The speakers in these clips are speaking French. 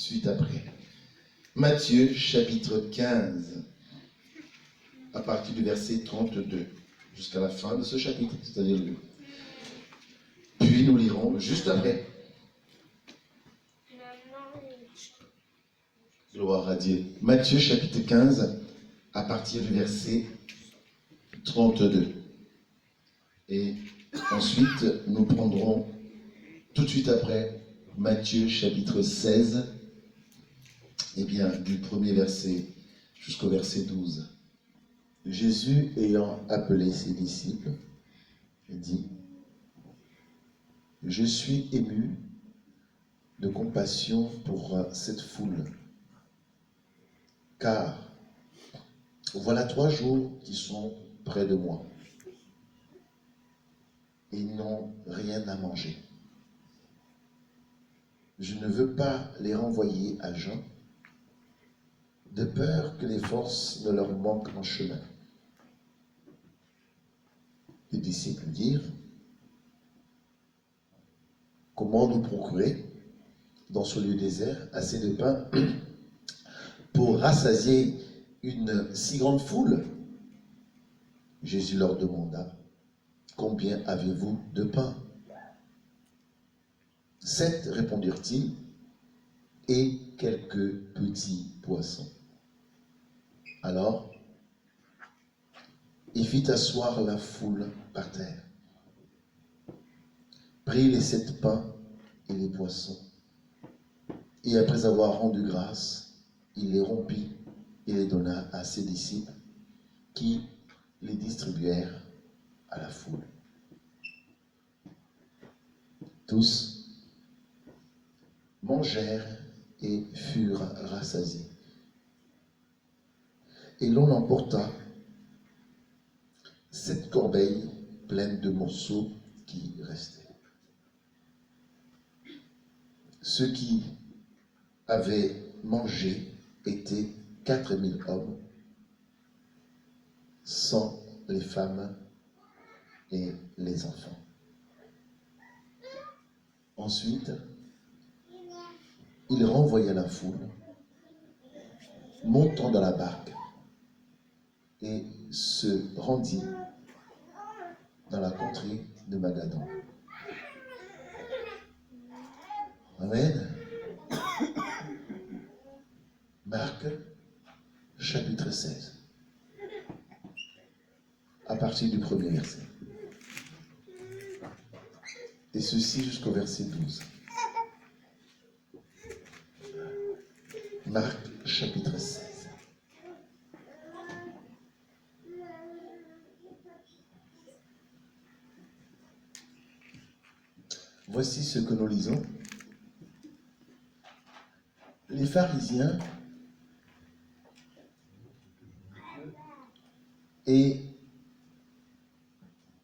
suite après. Matthieu chapitre 15, à partir du verset 32, jusqu'à la fin de ce chapitre, c'est-à-dire le. Puis nous lirons juste après. Gloire à Dieu. Matthieu chapitre 15, à partir du verset 32. Et ensuite, nous prendrons tout de suite après Matthieu chapitre 16, et bien du premier verset jusqu'au verset 12. Jésus ayant appelé ses disciples, dit: Je suis ému de compassion pour cette foule, car voilà 3 jours qui sont près de moi et ils n'ont rien à manger. Je ne veux pas les renvoyer à jeun, de peur que les forces ne leur manquent en chemin. Les disciples dirent: Comment nous procurer dans ce lieu désert assez de pain pour rassasier une si grande foule? Jésus leur demanda: Combien avez-vous de pain? 7, répondirent-ils, et quelques petits poissons. Alors, il fit asseoir la foule par terre, prit les 7 pains et les poissons, et après avoir rendu grâce, il les rompit et les donna à ses disciples, qui les distribuèrent à la foule. Tous mangèrent et furent rassasiés. Et l'on emporta 7 corbeilles pleines de morceaux qui restaient. Ceux qui avaient mangé étaient 4000 hommes, sans les femmes et les enfants. Ensuite, il renvoya la foule, montant dans la barque, et se rendit dans la contrée de Magadan. Amen. Marc, chapitre 16, à partir du premier verset. Et ceci jusqu'au verset 12. Marc, chapitre 16. Voici ce que nous lisons. Les pharisiens et...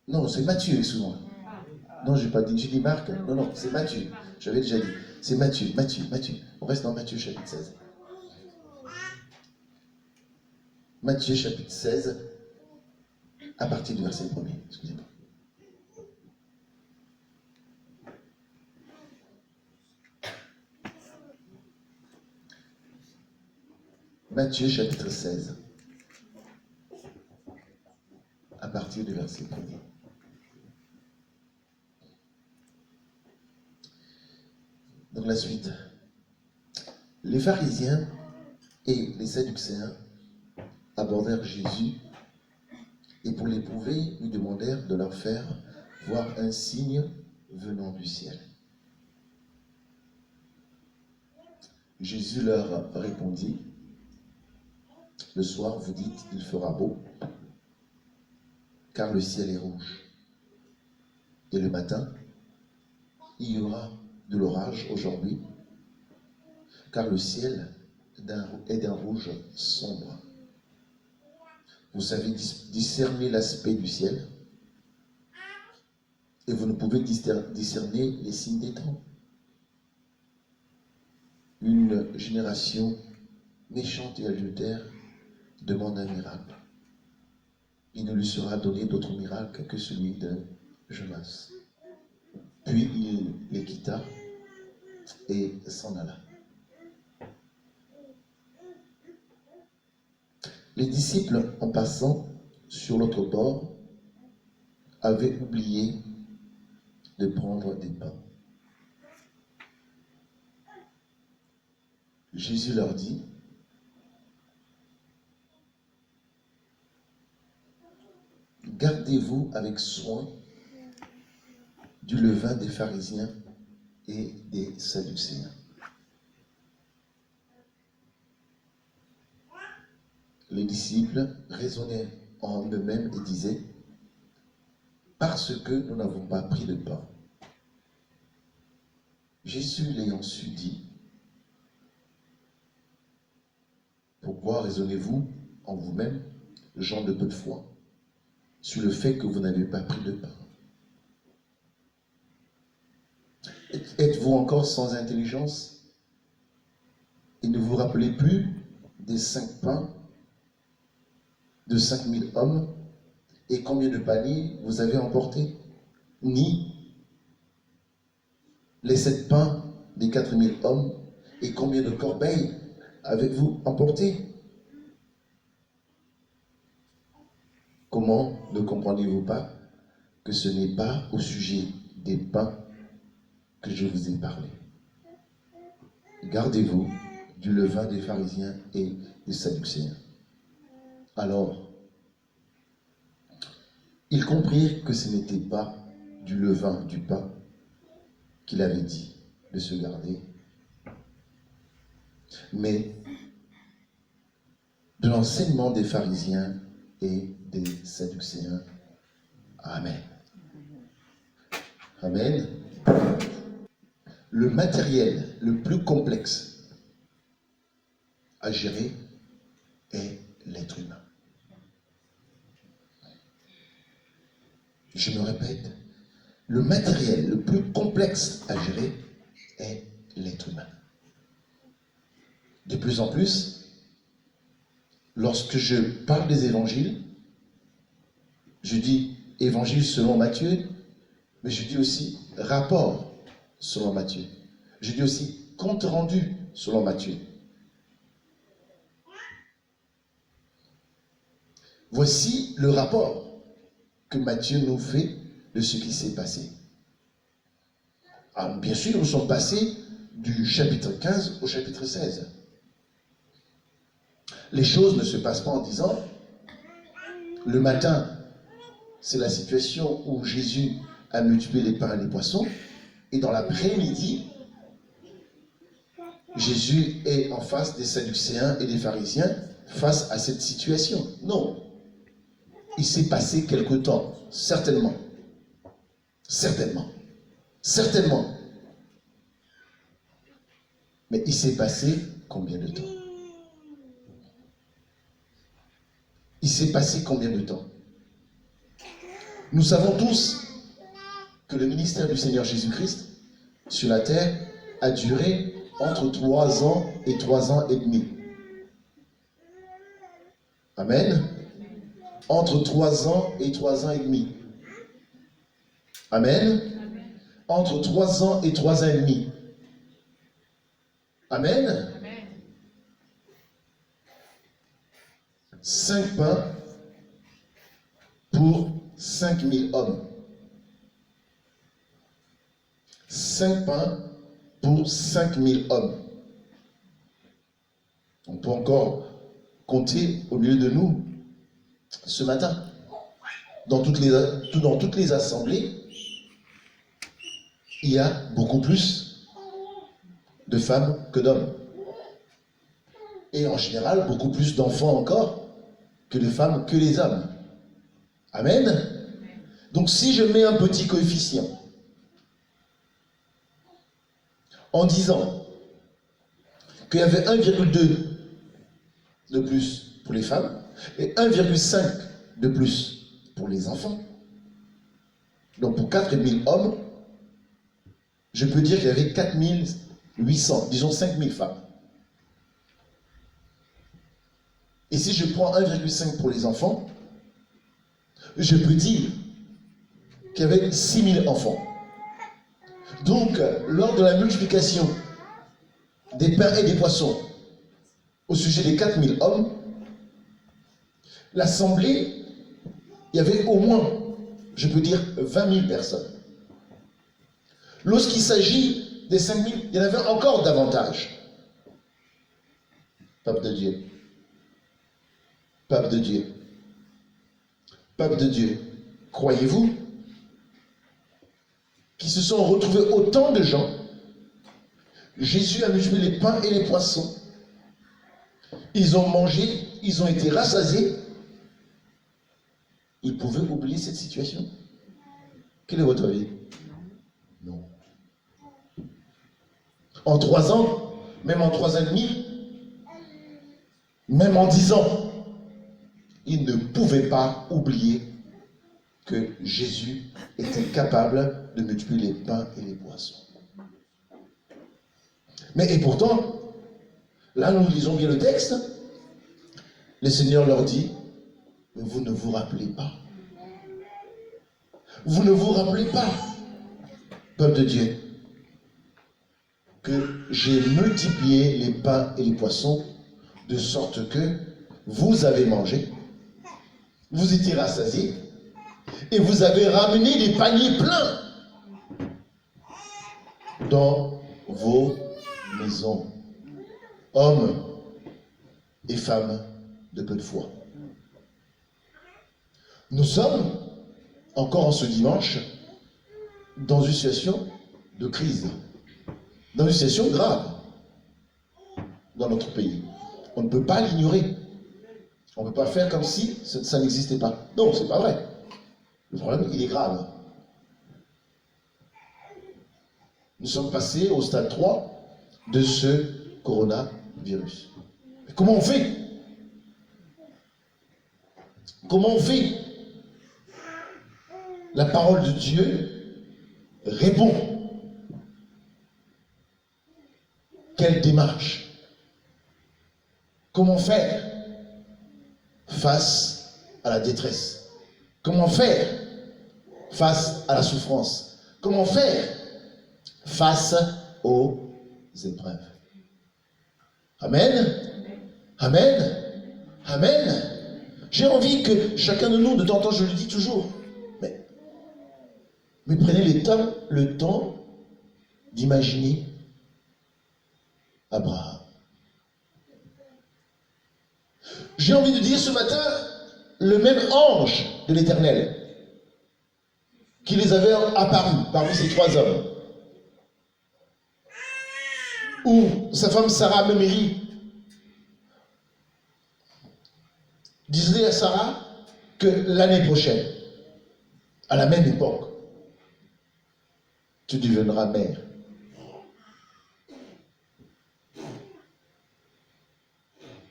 Non, c'est Matthieu, excuse-moi. Non, j'ai pas dit, j'ai dit Marc. Non, c'est Matthieu. J'avais déjà dit. C'est Matthieu. On reste dans Matthieu chapitre 16. Matthieu chapitre 16, à partir du verset 1er. Excusez-moi. Matthieu chapitre 16, à partir du verset 1er. Donc la suite. Les pharisiens et les sadducéens abordèrent Jésus et pour l'éprouver, lui demandèrent de leur faire voir un signe venant du ciel. Jésus leur répondit: Le soir, vous dites, il fera beau, car le ciel est rouge. Et le matin, il y aura de l'orage aujourd'hui, car le ciel est d'un rouge sombre. Vous savez discerner l'aspect du ciel, et vous ne pouvez discerner les signes des temps. Une génération méchante et adultère demande un miracle. Il ne lui sera donné d'autre miracle que celui de Jonas. Puis il les quitta et s'en alla. Les disciples, en passant sur l'autre bord, avaient oublié de prendre des pains. Jésus leur dit, gardez-vous avec soin du levain des pharisiens et des sadducéens. Les disciples raisonnaient en eux-mêmes et disaient, parce que nous n'avons pas pris de pain. Jésus l'ayant su dit, pourquoi raisonnez-vous en vous-même, gens de peu de foi, sur le fait que vous n'avez pas pris de pain? Êtes-vous encore sans intelligence et ne vous rappelez plus des 5 pains de 5000 hommes et combien de paniers vous avez emportés, ni les 7 pains des 4000 hommes et combien de corbeilles avez-vous emportés? Comment ne comprenez-vous pas que ce n'est pas au sujet des pains que je vous ai parlé? Gardez-vous du levain des pharisiens et des sadducéens. Alors, ils comprirent que ce n'était pas du levain, du pain, qu'il avait dit de se garder, mais de l'enseignement des pharisiens et des sadducéens. Amen. Amen. Le matériel le plus complexe à gérer est l'être humain. Je me répète, le matériel le plus complexe à gérer est l'être humain. De plus en plus, lorsque je parle des évangiles, je dis évangile selon Matthieu, mais je dis aussi rapport selon Matthieu. Je dis aussi compte rendu selon Matthieu. Voici le rapport que Matthieu nous fait de ce qui s'est passé. Alors, bien sûr, nous sommes passés du chapitre 15 au chapitre 16. Les choses ne se passent pas en disant, le matin, c'est la situation où Jésus a multiplié les pains et les poissons, et dans l'après-midi, Jésus est en face des Sadducéens et des pharisiens face à cette situation. Non. Il s'est passé quelque temps, certainement. Certainement. Certainement. Mais il s'est passé combien de temps? Il s'est passé combien de temps? Nous savons tous que le ministère du Seigneur Jésus-Christ sur la terre a duré entre 3 ans et 3 ans et demi. Amen. Entre 3 ans et 3 ans et demi. Amen. Entre 3 ans et 3 ans et demi. Amen. 5 pains pour 5000 hommes. 5 pains pour 5000 hommes. On peut encore compter au milieu de nous ce matin. Dans toutes les assemblées, il y a beaucoup plus de femmes que d'hommes. Et en général, beaucoup plus d'enfants encore que de femmes que les hommes. Amen. Donc si je mets un petit coefficient en disant qu'il y avait 1,2 de plus pour les femmes et 1,5 de plus pour les enfants, donc pour 4000 hommes, je peux dire qu'il y avait 4800, disons 5000 femmes. Et si je prends 1,5 pour les enfants, je peux dire qu'il y avait 6000 enfants. Donc, lors de la multiplication des pains et des poissons au sujet des 4000 hommes, L'assemblée, il y avait au moins, je peux dire, 20 000 personnes. Lorsqu'il s'agit des 5 000, il y en avait encore davantage. Peuple de Dieu. Peuple de Dieu. Peuple de Dieu. Croyez-vous qu'ils se sont retrouvés autant de gens? Jésus a multiplié les pains et les poissons. Ils ont mangé, ils ont été rassasiés. Ils pouvaient oublier cette situation. Quel est votre avis? Non. En 3 ans, même en 3 ans et demi, même en 10 ans, ils ne pouvaient pas oublier que Jésus était capable de multiplier les pains et les poissons. Mais et pourtant, là nous lisons bien le texte, le Seigneur leur dit, mais vous ne vous rappelez pas. Vous ne vous rappelez pas, peuple de Dieu, que j'ai multiplié les pains et les poissons de sorte que vous avez mangé, vous étiez rassasiés et vous avez ramené des paniers pleins dans vos maisons, hommes et femmes de peu de foi. Nous sommes encore en ce dimanche dans une situation de crise, dans une situation grave dans notre pays. On ne peut pas l'ignorer. On ne peut pas faire comme si ça n'existait pas. Non, c'est pas vrai. Le problème, il est grave. Nous sommes passés au stade 3 de ce coronavirus. Mais comment on fait? Comment on fait? La parole de Dieu répond. Quelle démarche? Comment faire face à la détresse? Comment faire face à la souffrance? Comment faire face aux épreuves? Amen. Amen. Amen. J'ai envie que chacun de nous, de temps en temps, je le dis toujours, mais prenez le temps d'imaginer Abraham. J'ai envie de dire ce matin, le même ange de l'Éternel qui les avait apparus parmi ces 3 hommes, où sa femme Sarah Meméry disait à Sarah que l'année prochaine, à la même époque, tu deviendras mère.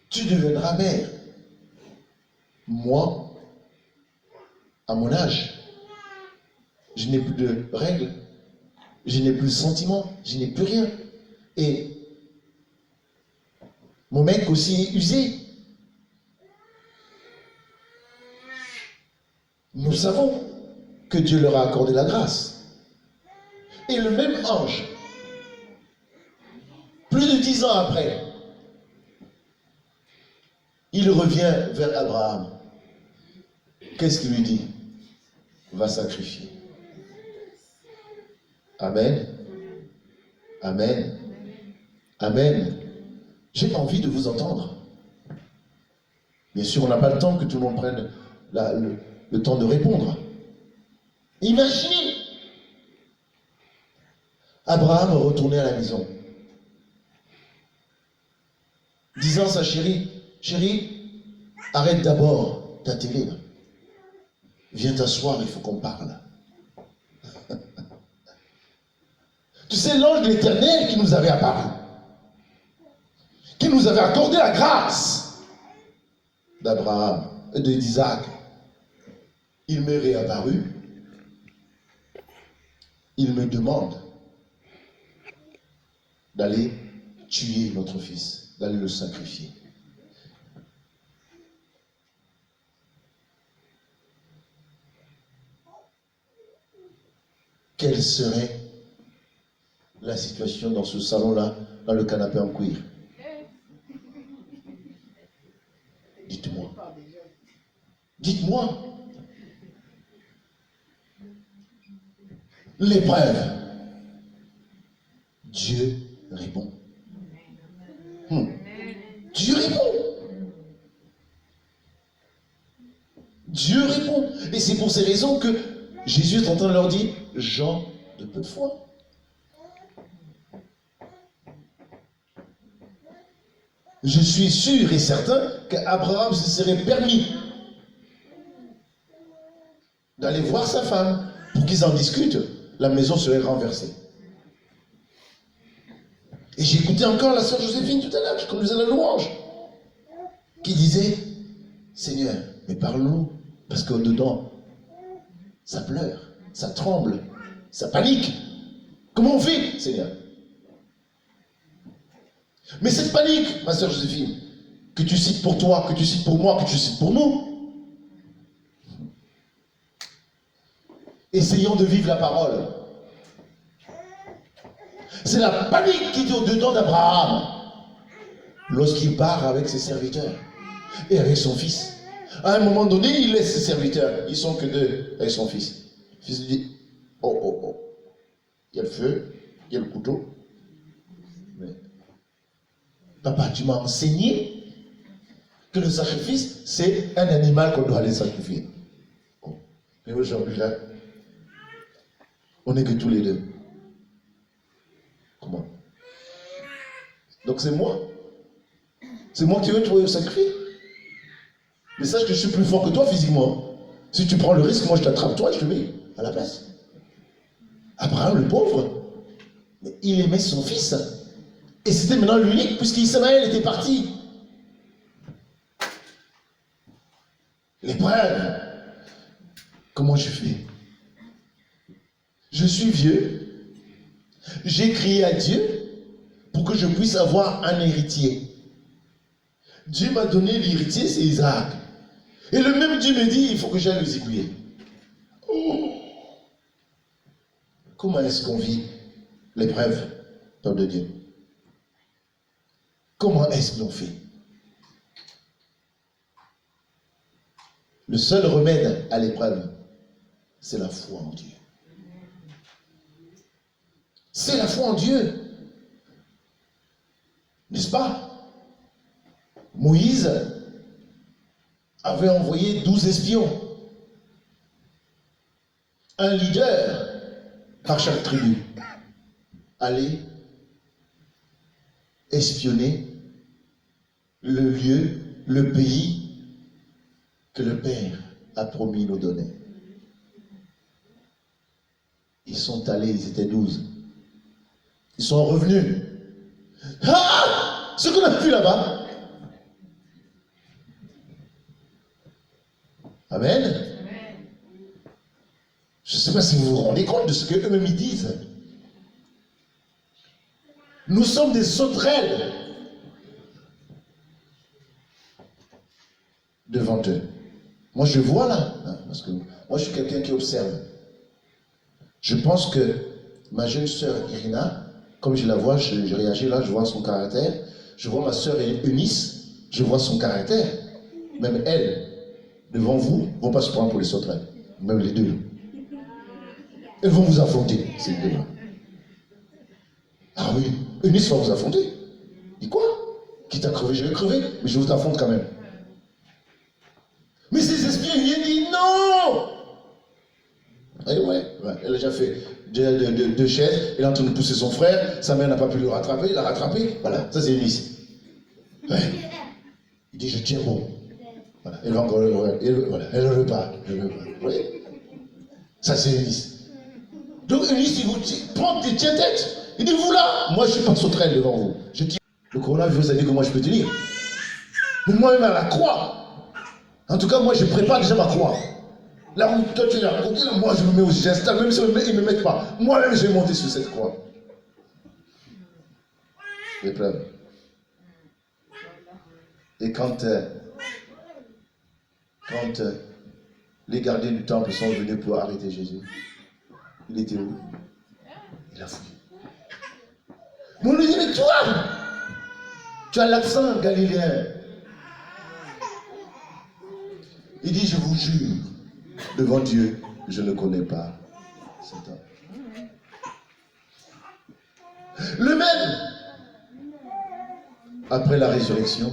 Tu deviendras mère. Moi, à mon âge, je n'ai plus de règles, je n'ai plus de sentiments, je n'ai plus rien. Et mon mec aussi est usé. Nous savons que Dieu leur a accordé la grâce. Et le même ange, plus de 10 ans après, il revient vers Abraham. Qu'est-ce qu'il lui dit? Va sacrifier. Amen. Amen. Amen. J'ai envie de vous entendre. Bien sûr, on n'a pas le temps que tout le monde prenne le temps de répondre. Imaginez Abraham retourné à la maison, disant à sa chérie, chérie, arrête d'abord ta télé. Viens t'asseoir, il faut qu'on parle. Tu sais, l'ange de l'Éternel qui nous avait apparu, qui nous avait accordé la grâce d'Abraham et d'Isaac, il m'est réapparu. Il me demande d'aller tuer notre fils, d'aller le sacrifier. Quelle serait la situation dans ce salon-là, dans le canapé en cuir? Dites-moi. Dites-moi. L'épreuve. Dieu répond. Dieu répond. Dieu répond. Et c'est pour ces raisons que Jésus est en train de leur dire, gens de peu de foi. Je suis sûr et certain qu'Abraham se serait permis d'aller voir sa femme pour qu'ils en discutent. La maison serait renversée. Et j'écoutais encore la sœur Joséphine tout à l'heure, qui conduisait la louange, qui disait, Seigneur, mais parle-nous, parce qu'au-dedans, ça pleure, ça tremble, ça panique. Comment on fait, Seigneur? Mais cette panique, ma sœur Joséphine, que tu cites pour toi, que tu cites pour moi, que tu cites pour nous, essayons de vivre la parole. C'est la panique qui est au-dedans d'Abraham lorsqu'il part avec ses serviteurs et avec son fils. À un moment donné, il laisse ses serviteurs. Ils sont que deux avec son fils. Le fils lui dit, oh, oh, oh, il y a le feu, il y a le couteau. Mais, papa, tu m'as enseigné que le sacrifice, c'est un animal qu'on doit aller sacrifier. Oh. Mais aujourd'hui, là, on n'est que tous les deux. Comment? Donc c'est moi. C'est moi qui veux trouver le sacrifice. Mais sache que je suis plus fort que toi physiquement. Si tu prends le risque, moi je t'attrape toi et je te mets à la place. Abraham, le pauvre, il aimait son fils. Et c'était maintenant l'unique, puisqu'Ismaël était parti. L'épreuve. Comment je fais? Je suis vieux. J'ai crié à Dieu pour que je puisse avoir un héritier. Dieu m'a donné l'héritier, c'est Isaac. Et le même Dieu me dit, il faut que j'aille le zigouiller. Oh. Comment est-ce qu'on vit l'épreuve, peuple de Dieu? Comment est-ce qu'on fait? Le seul remède à l'épreuve, c'est la foi en Dieu. C'est la foi en Dieu. N'est-ce pas? Moïse avait envoyé 12 espions. Un leader par chaque tribu. Aller espionner le lieu, le pays que le Père a promis nous donner. Ils sont allés, ils étaient 12. Ils sont revenus. Ah! Ce qu'on a vu là-bas. Amen. Amen. Je ne sais pas si vous vous rendez compte de ce qu'eux-mêmes ils disent. Nous sommes des sauterelles devant eux. Moi je vois là, hein, parce que moi je suis quelqu'un qui observe. Je pense que ma jeune sœur Irina, comme je la vois, je réagis là, je vois son caractère. Je vois ma sœur Eunice, je vois son caractère. Même elles, devant vous, ne vont pas se prendre pour les sauterelles. Même les deux. Elles vont vous affronter, ces deux-là. Ah oui, Eunice va vous affronter. Dis quoi? Quitte à crever, je vais crever, mais je vous affronte quand même. Mais ces esprits viennent dire non! Et ouais, elle a déjà fait deux chaises, elle est en train de pousser son frère, sa mère n'a pas pu le rattraper, il l'a rattrapé, voilà, ça c'est Eunice. Ouais. Il dit je tiens bon. Voilà, elle va encore le voir, elle ne veut pas, Vous voyez? Ça c'est Eunice. Donc Eunice, il vous prend, tiens tête. Il dit vous là, moi je suis pas sauterelle devant vous. Je tiens. Le coronavirus, vous savez comment je peux tenir. Mais moi-même à la croix. En tout cas, moi je prépare déjà ma croix. Là où toi tu es à côté, moi je me mets aussi, j'installe, même si ils ne me mettent pas. Moi-même je vais monter sur cette croix. L'épreuve. Et quand les gardiens du temple sont venus pour arrêter Jésus, il était où? Il a fouillé. Mais on lui dit, mais toi, tu as l'accent galiléen. Il dit, je vous jure, devant Dieu, je ne connais pas cet homme. Le même, après la résurrection,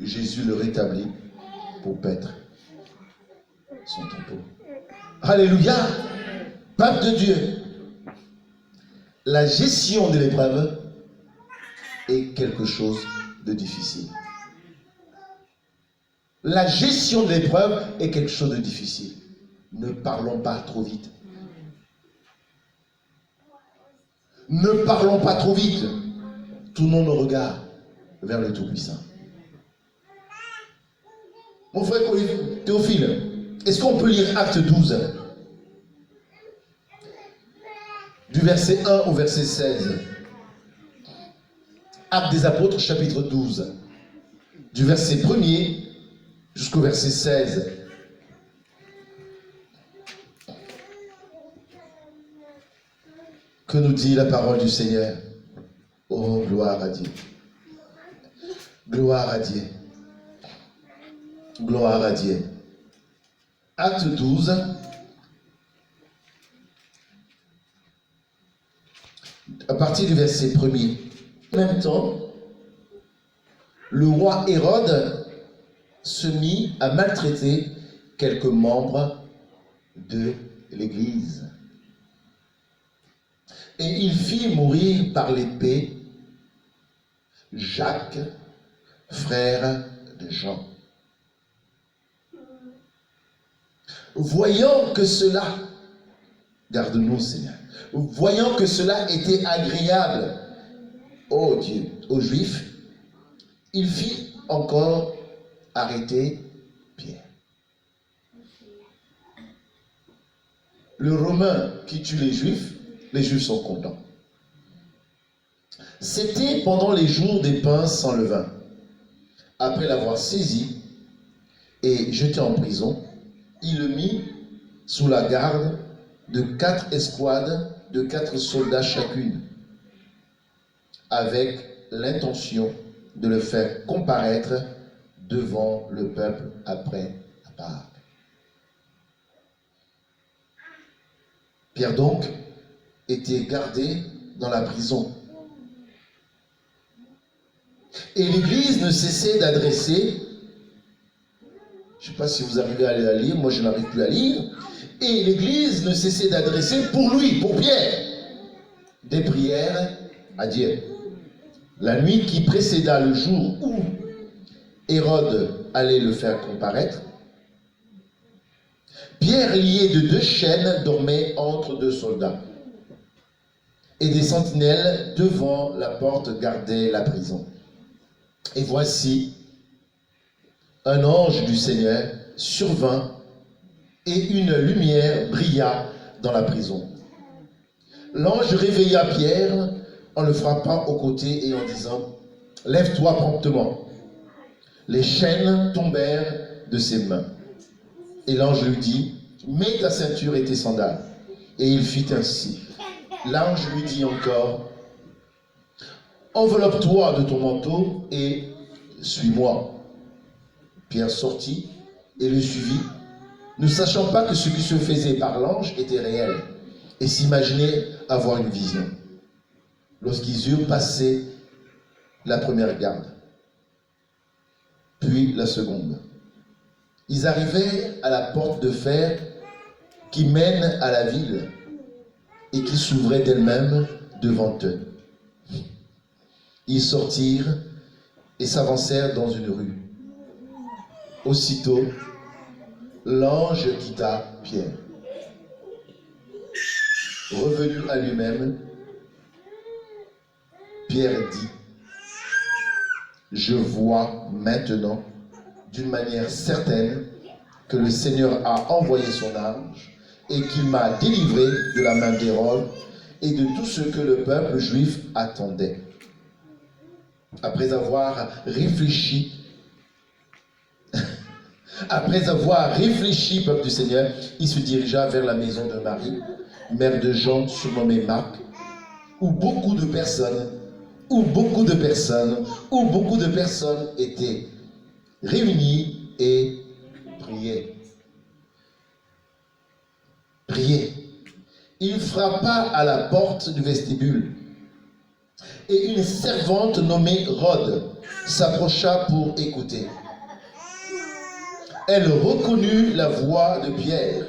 Jésus le rétablit pour paître son troupeau. Alléluia! Peuple de Dieu, la gestion de l'épreuve est quelque chose de difficile. La gestion de l'épreuve est quelque chose de difficile. Ne parlons pas trop vite. Ne parlons pas trop vite. Tournons nos regards vers le Tout-Puissant. Mon frère Théophile, est-ce qu'on peut lire Acte 12 du verset 1 au verset 16? Actes des Apôtres, chapitre 12, du verset 1er jusqu'au verset 16. Que nous dit la parole du Seigneur? Oh, gloire à Dieu. Gloire à Dieu. Gloire à Dieu. Acte 12. À partir du verset 1er. En même temps, le roi Hérode se mit à maltraiter quelques membres de l'Église. Et il fit mourir par l'épée Jacques, frère de Jean. Voyant que cela, garde-nous Seigneur, voyant que cela était agréable, ô Dieu, aux Juifs, il fit encore arrêter Pierre. Le Romain qui tue les Juifs sont contents. C'était pendant les jours des pains sans levain. Après l'avoir saisi et jeté en prison, il le mit sous la garde de 4 escouades de 4 soldats chacune, avec l'intention de le faire comparaître devant le peuple après la Pâque. Pierre donc était gardé dans la prison. Et l'Église ne cessait d'adresser, je ne sais pas si vous arrivez à la lire, moi je n'arrive plus à lire, et l'Église ne cessait d'adresser pour lui, pour Pierre, des prières à Dieu. La nuit qui précéda le jour où Hérode allait le faire comparaître, Pierre, lié de 2 chaînes, dormait entre 2 soldats. Et des sentinelles devant la porte gardaient la prison. Et voici, un ange du Seigneur survint et une lumière brilla dans la prison. L'ange réveilla Pierre en le frappant au côté et en disant « Lève-toi promptement ». Les chaînes tombèrent de ses mains. Et l'ange lui dit « Mets ta ceinture et tes sandales ». Et il fit ainsi. L'ange lui dit encore « Enveloppe-toi de ton manteau et suis-moi ». Pierre sortit et le suivit, ne sachant pas que ce qui se faisait par l'ange était réel, et s'imaginait avoir une vision. Lorsqu'ils eurent passé la première garde, puis la seconde, ils arrivaient à la porte de fer qui mène à la ville et qui s'ouvrait d'elle-même devant eux. Ils sortirent et s'avancèrent dans une rue. Aussitôt, l'ange quitta Pierre. Revenu à lui-même, Pierre dit « Je vois maintenant d'une manière certaine que le Seigneur a envoyé son ange et qu'il m'a délivré de la main d'Hérode et de tout ce que le peuple juif attendait. » Après avoir réfléchi, peuple du Seigneur, il se dirigea vers la maison de Marie, mère de Jean, surnommé Marc, où beaucoup de personnes étaient réunies et priait. Priait. Il frappa à la porte du vestibule. Et une servante nommée Rhode s'approcha pour écouter. Elle reconnut la voix de Pierre.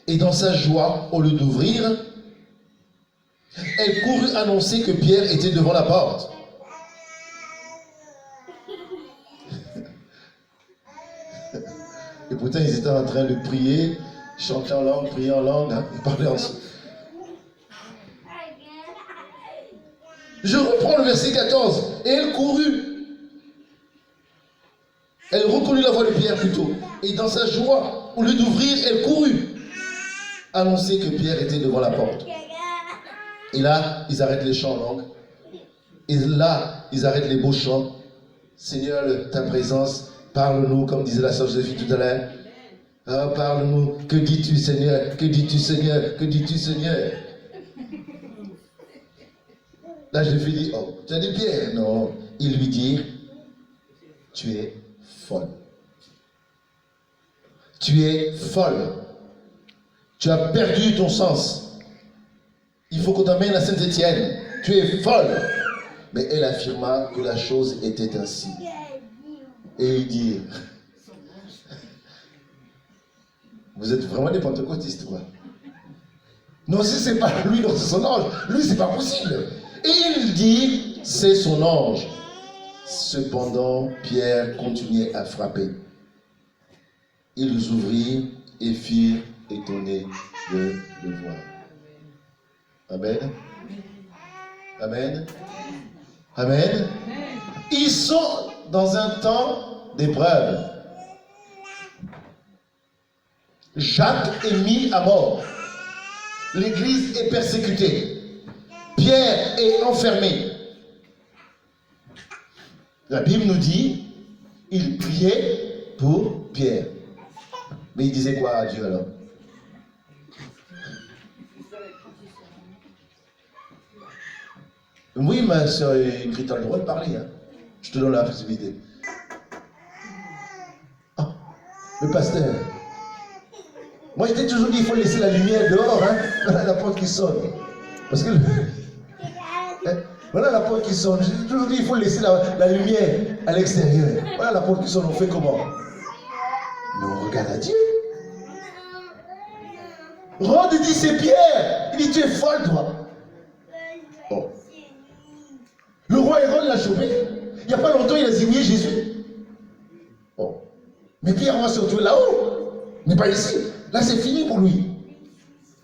Et dans sa joie, au lieu d'ouvrir, elle courut annoncer que Pierre était devant la porte. Et pourtant, ils étaient en train de prier, chanter en langue, prier en langue, hein, et parler ensemble. Je reprends le verset 14. Et elle courut. Elle reconnut la voix de Pierre plutôt. Et dans sa joie, au lieu d'ouvrir, elle courut annoncer que Pierre était devant la porte. Et là, ils arrêtent les chants en langue. Et là, ils arrêtent les beaux chants. Seigneur, ta présence, parle-nous, comme disait la sœur Joséphine tout à l'heure. Ah, parle-nous. Que dis-tu, Seigneur? Que dis-tu, Seigneur? Que dis-tu, Seigneur? Là, je lui dis, oh, tu as dit Pierre? Non. Il lui dit, tu es folle. Tu es folle. Tu as perdu ton sens. Il faut qu'on t'amène à Saint-Étienne. Tu es folle. Mais elle affirma que la chose était ainsi. Et il dit, vous êtes vraiment des pentecôtistes, quoi. Non, si c'est pas lui, non, c'est son ange. Lui, c'est pas possible. Et il dit, c'est son ange. Cependant, Pierre continuait à frapper. Ils ouvrirent et firent étonnés de le voir. Amen. Amen. Amen. Ils sont dans un temps d'épreuve. Jacques est mis à mort. L'église est persécutée. Pierre est enfermé. La Bible nous dit, il priait pour Pierre. Mais il disait quoi à Dieu alors? Oui, ma soeur Ingrid, tu as le droit de parler. Hein. Je te donne la possibilité. Ah, le pasteur. Moi, je t'ai toujours dit qu'il faut laisser la lumière dehors. Hein. Voilà la porte qui sonne. Parce que... Voilà la porte qui sonne. J'ai toujours dit qu'il faut laisser la lumière à l'extérieur. Voilà la porte qui sonne. On fait comment? Mais on regarde à Dieu. Rhode dit c'est Pierre. Il dit tu es folle toi. Oh. Le roi Hérode l'a chopé. Il n'y a pas longtemps il a zigouillé Jésus. Oh. Mais Pierre va se retrouver là-haut. Mais pas ici. Là c'est fini pour lui.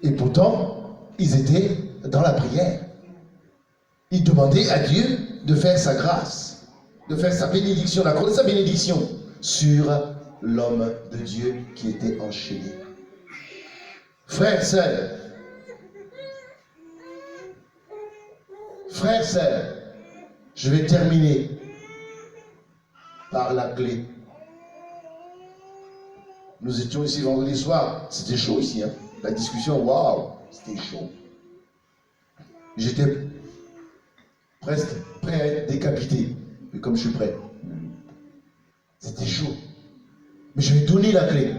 Et pourtant ils étaient dans la prière. Ils demandaient à Dieu de faire sa grâce, de faire sa bénédiction, d'accorder sa bénédiction sur l'homme de Dieu qui était enchaîné. Frères, sœurs, je vais terminer par la clé. Nous étions ici vendredi soir, c'était chaud ici, hein? La discussion, waouh, c'était chaud. J'étais presque prêt à être décapité, mais comme je suis prêt, c'était chaud. Mais je vais donner la clé.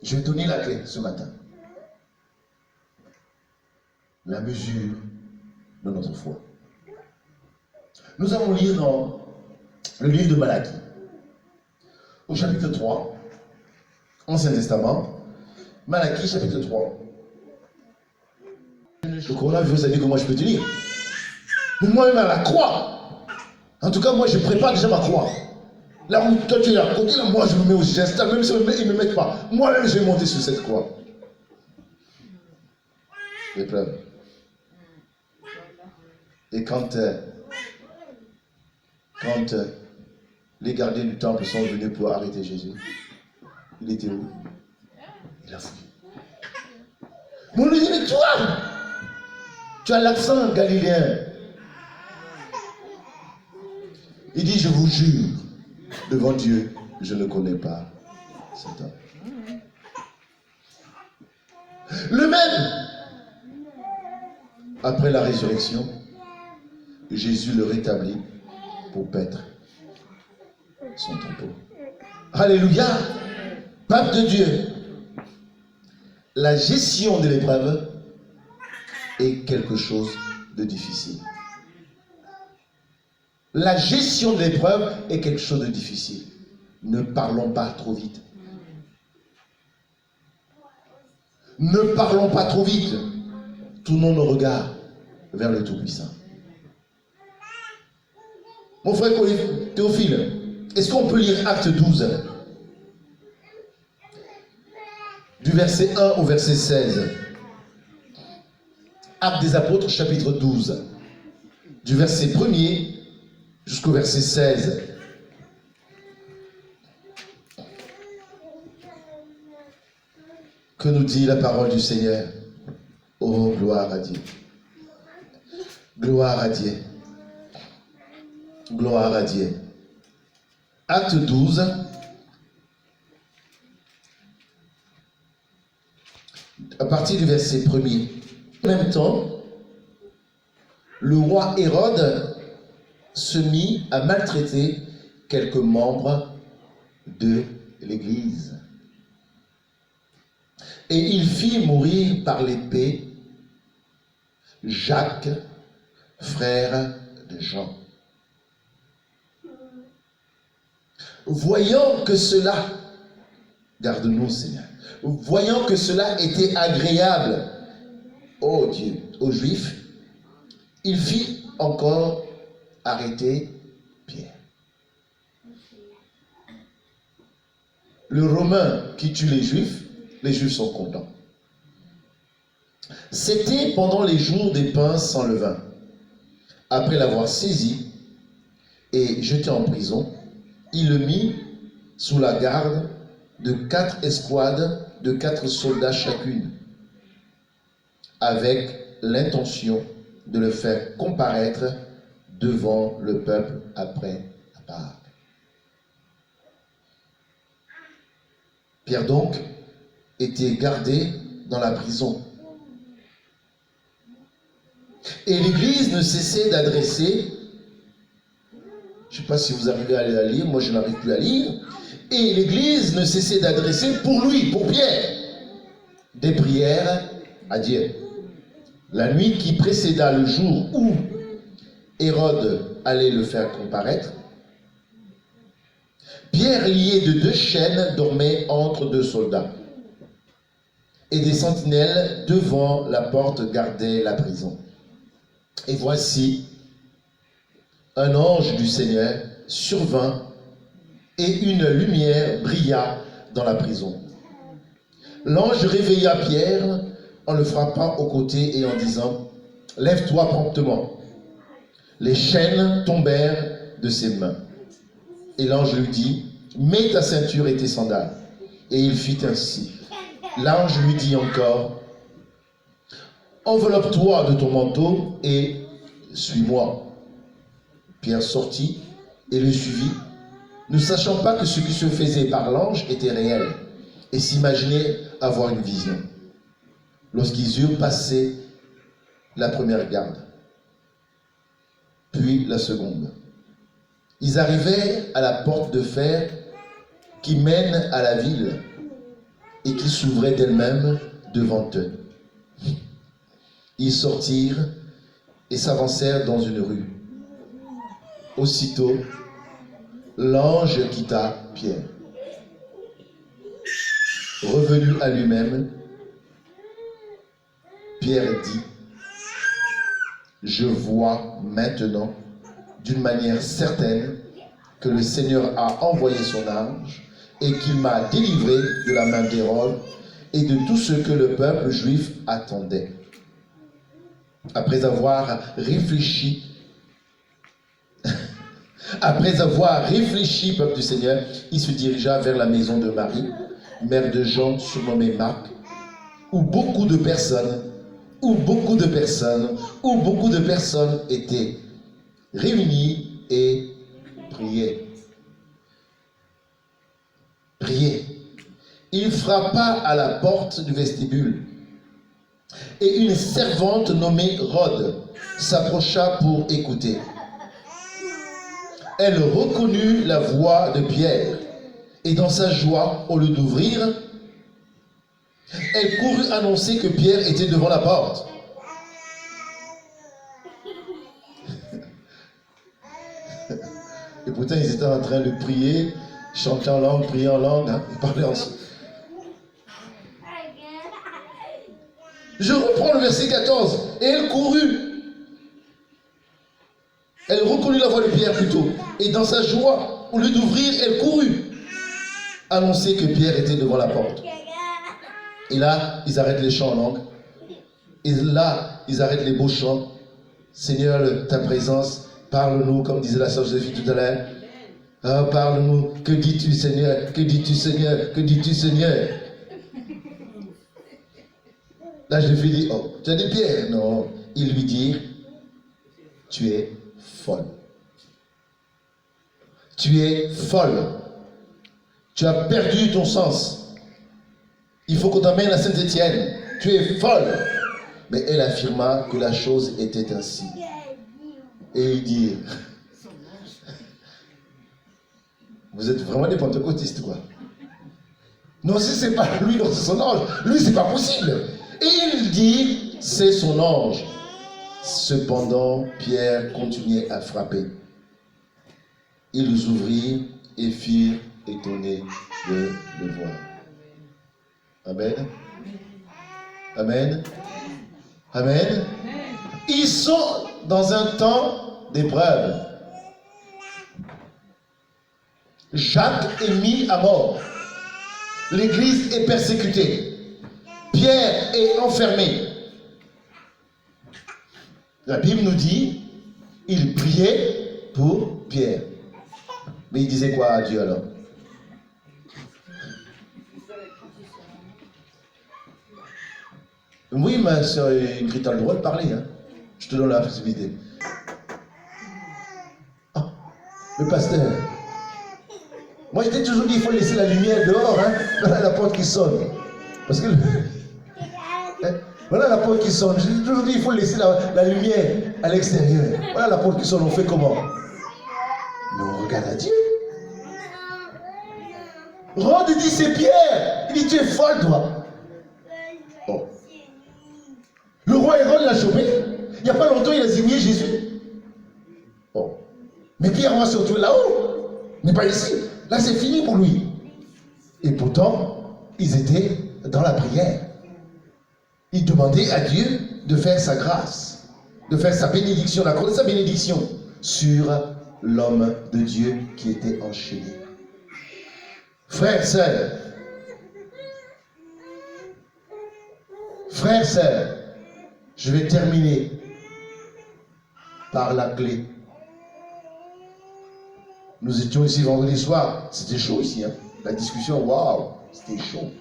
Je vais donner la clé ce matin. La mesure de notre foi. Nous allons lire dans le livre de Malachie, au chapitre 3, Ancien Testament, Malachie chapitre 3. Le coronavirus a dit comment je peux tenir. Mais moi-même à la croix. En tout cas, moi je prépare déjà ma croix. Là où toi tu es à côté, là, moi je me mets aussi. J'installe, même si ils ne me mettent pas. Moi-même je vais monter sur cette croix. L'épreuve. Et quand les gardiens du temple sont venus pour arrêter Jésus, il était où? Il a fouillé. Mais on lui dit, mais toi, tu as l'accent galiléen. Il dit, je vous jure, devant Dieu, je ne connais pas cet homme. Le même, après la résurrection, Jésus le rétablit pour paître son troupeau. Alléluia! Peuple de Dieu, la gestion de l'épreuve est quelque chose de difficile. La gestion de l'épreuve est quelque chose de difficile. Ne parlons pas trop vite. Ne parlons pas trop vite. Tournons nos regards vers le Tout-Puissant. Mon frère Théophile, est-ce qu'on peut lire Acte 12 du verset 1 au verset 16? Actes des Apôtres, chapitre 12, du verset 1er jusqu'au verset 16. Que nous dit la parole du Seigneur? Oh, gloire à Dieu. Gloire à Dieu. Gloire à Dieu. Acte 12. À partir du verset 1er. En même temps, le roi Hérode se mit à maltraiter quelques membres de l'Église. Et il fit mourir par l'épée Jacques, frère de Jean. Voyant que cela, garde-nous Seigneur, voyant que cela était agréable, ô Dieu, aux Juifs, il fit encore arrêter Pierre. Le Romain qui tue les Juifs sont contents. C'était pendant les jours des pains sans levain. Après l'avoir saisi et jeté en prison, il le mit sous la garde de 4 escouades de 4 soldats chacune, avec l'intention de le faire comparaître devant le peuple après la Pâque. Pierre donc était gardé dans la prison. Et l'Église ne cessait d'adresser, je ne sais pas si vous arrivez à la lire, moi je n'arrive plus à lire, et l'Église ne cessait d'adresser pour lui, pour Pierre, des prières à Dieu. La nuit qui précéda le jour où Hérode allait le faire comparaître, Pierre, lié de 2 chaînes, dormait entre 2 soldats. Et des sentinelles devant la porte gardaient la prison. Et voici, un ange du Seigneur survint et une lumière brilla dans la prison. L'ange réveilla Pierre en le frappant au côté et en disant « Lève-toi promptement ». Les chaînes tombèrent de ses mains. Et l'ange lui dit « Mets ta ceinture et tes sandales ». Et il fit ainsi. L'ange lui dit encore « Enveloppe-toi de ton manteau et suis-moi ». Pierre sortit et le suivit, ne sachant pas que ce qui se faisait par l'ange était réel, et s'imaginait avoir une vision. Lorsqu'ils eurent passé la première garde, puis la seconde, ils arrivèrent à la porte de fer qui mène à la ville et qui s'ouvrait d'elle-même devant eux. Ils sortirent et s'avancèrent dans une rue. Aussitôt, l'ange quitta Pierre. Revenu à lui-même, Pierre dit « Je vois maintenant d'une manière certaine que le Seigneur a envoyé son ange et qu'il m'a délivré de la main d'Hérode et de tout ce que le peuple juif attendait. » Après avoir réfléchi, peuple du Seigneur, il se dirigea vers la maison de Marie, mère de Jean, surnommé Marc, où beaucoup de personnes étaient réunies et priaient. Il frappa à la porte du vestibule, et une servante nommée Rhode s'approcha pour écouter. Elle reconnut la voix de Pierre Et dans sa joie, au lieu d'ouvrir, elle courut annoncer que Pierre était devant la porte. Et pourtant, ils étaient en train de prier, chanter en langue, prier en langue, hein, parler ensemble. Je reprends le verset 14. Et elle courut. Elle reconnut la voix de Pierre plutôt. Et dans sa joie, au lieu d'ouvrir, elle courut annoncer que Pierre était devant la porte. Et là, ils arrêtent les chants en langue. Et là, ils arrêtent les beaux chants. Seigneur, ta présence, parle-nous, comme disait la sœur Joséphine tout à l'heure. Ah, parle-nous. Que dis-tu, Seigneur? Que dis-tu, Seigneur? Que dis-tu, Seigneur? Là, je lui dis, oh, tu as dit Pierre? Non. Il lui dit, tu es folle. Tu es folle. Tu as perdu ton sens. Il faut qu'on t'emmène à Saint-Étienne. Tu es folle. Mais elle affirma que la chose était ainsi. Et il dit, vous êtes vraiment des pentecôtistes, quoi. Non, si c'est pas lui, non, c'est son ange. Lui, c'est pas possible. Et il dit, c'est son ange. Cependant, Pierre continuait à frapper. Ils ouvrirent et firent étonnés de le voir. Amen. Amen. Amen. Ils sont dans un temps d'épreuve. Jacques est mis à mort. L'église est persécutée. Pierre est enfermé. La Bible nous dit, il priait pour Pierre. Mais il disait quoi à Dieu alors? Oui, ma soeur Ingrid, tu as le droit de parler. Hein? Je te donne la possibilité. Ah, le pasteur. Moi, je t'ai toujours dit, il faut laisser la lumière dehors. Hein? Voilà la porte qui sonne. Parce que... Voilà la porte qui sonne. J'ai toujours dit, il faut laisser la lumière à l'extérieur. Voilà la porte qui sonne. On fait comment? Mais on regarde à Dieu. Rod dit, c'est Pierre. Il dit, tu es folle, toi. Bon. Le roi Hérode l'a chopé. Il n'y a pas longtemps, il a zigouillé Jésus. Bon. Mais Pierre va se retrouver là-haut. Mais pas ici. Là, c'est fini pour lui. Et pourtant, ils étaient dans la prière. Ils demandaient à Dieu de faire sa grâce, de faire sa bénédiction, d'accorder sa bénédiction sur l'homme de Dieu qui était enchaîné. Frères, sœurs, je vais terminer par la clé. Nous étions ici vendredi soir, c'était chaud ici, hein? La discussion, waouh, c'était chaud.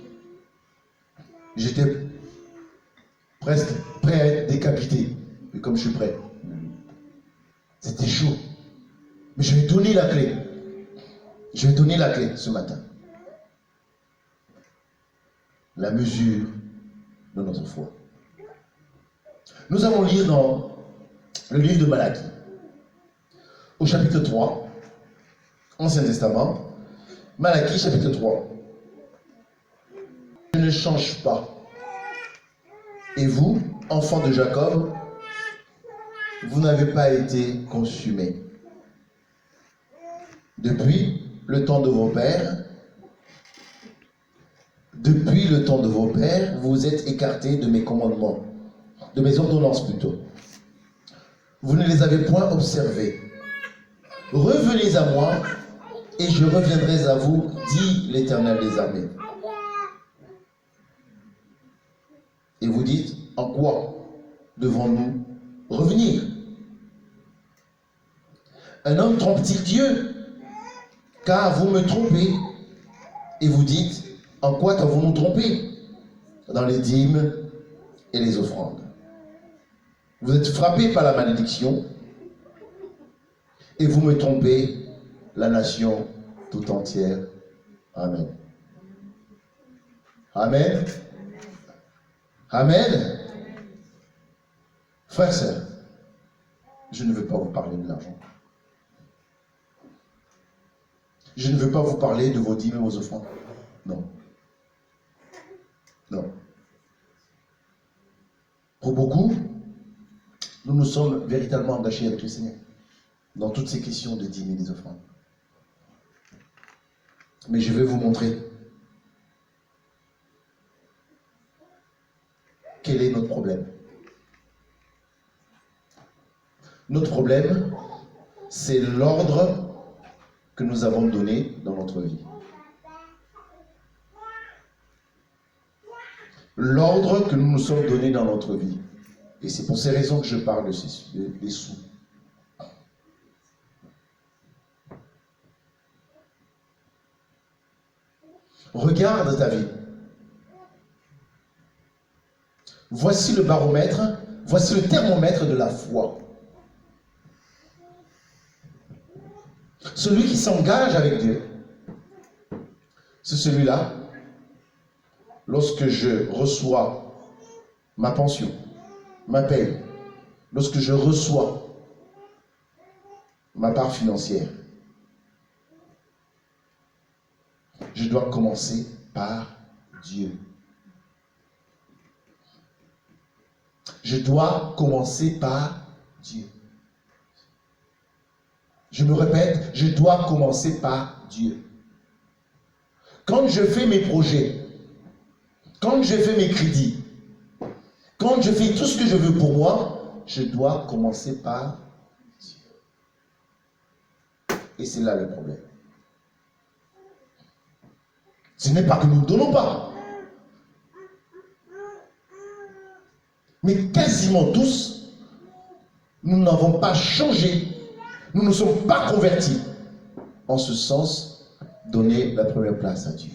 J'étais presque prêt à être décapité, mais comme je suis prêt. C'était chaud. Mais je vais donner la clé. Je vais donner la clé ce matin. La mesure de notre foi. Nous allons lire dans le livre de Malachie, au chapitre 3, Ancien Testament, Malachie chapitre 3. Je ne change pas. Et vous, enfants de Jacob, vous n'avez pas été consumés. Depuis le temps de vos pères, vous êtes écartés de mes commandements, de mes ordonnances plutôt. Vous ne les avez point observées. Revenez à moi, et je reviendrai à vous, dit l'Éternel des armées. Et vous dites, en quoi devons-nous revenir? Un homme trompe-t-il Dieu? Car vous me trompez. Et vous dites, en quoi t'avons-nous trompé? Dans les dîmes et les offrandes. Vous êtes frappés par la malédiction et vous me trompez, la nation tout entière. Amen. Amen. Amen. Frères et sœurs, je ne veux pas vous parler de l'argent. Je ne veux pas vous parler de vos dîmes et vos offrandes. Non. Non. Pour beaucoup, nous nous sommes véritablement engagés avec le Seigneur dans toutes ces questions de dîmes et des offrandes. Mais je vais vous montrer quel est notre problème. Notre problème, c'est l'ordre que nous avons donné dans notre vie. L'ordre que nous nous sommes donné dans notre vie. Et c'est pour ces raisons que je parle des sous. Regarde ta vie. Voici le baromètre, voici le thermomètre de la foi. Celui qui s'engage avec Dieu, c'est celui-là, lorsque je reçois ma pension, ma paye, lorsque je reçois ma part financière, je dois commencer par Dieu. Je dois commencer par Dieu. Je me répète, je dois commencer par Dieu. Quand je fais mes projets, quand je fais mes crédits, quand je fais tout ce que je veux pour moi, je dois commencer par Dieu. Et c'est là le problème. Ce n'est pas que nous ne donnons pas. Mais quasiment tous, nous n'avons pas changé. Nous ne sommes pas convertis. En ce sens, donner la première place à Dieu.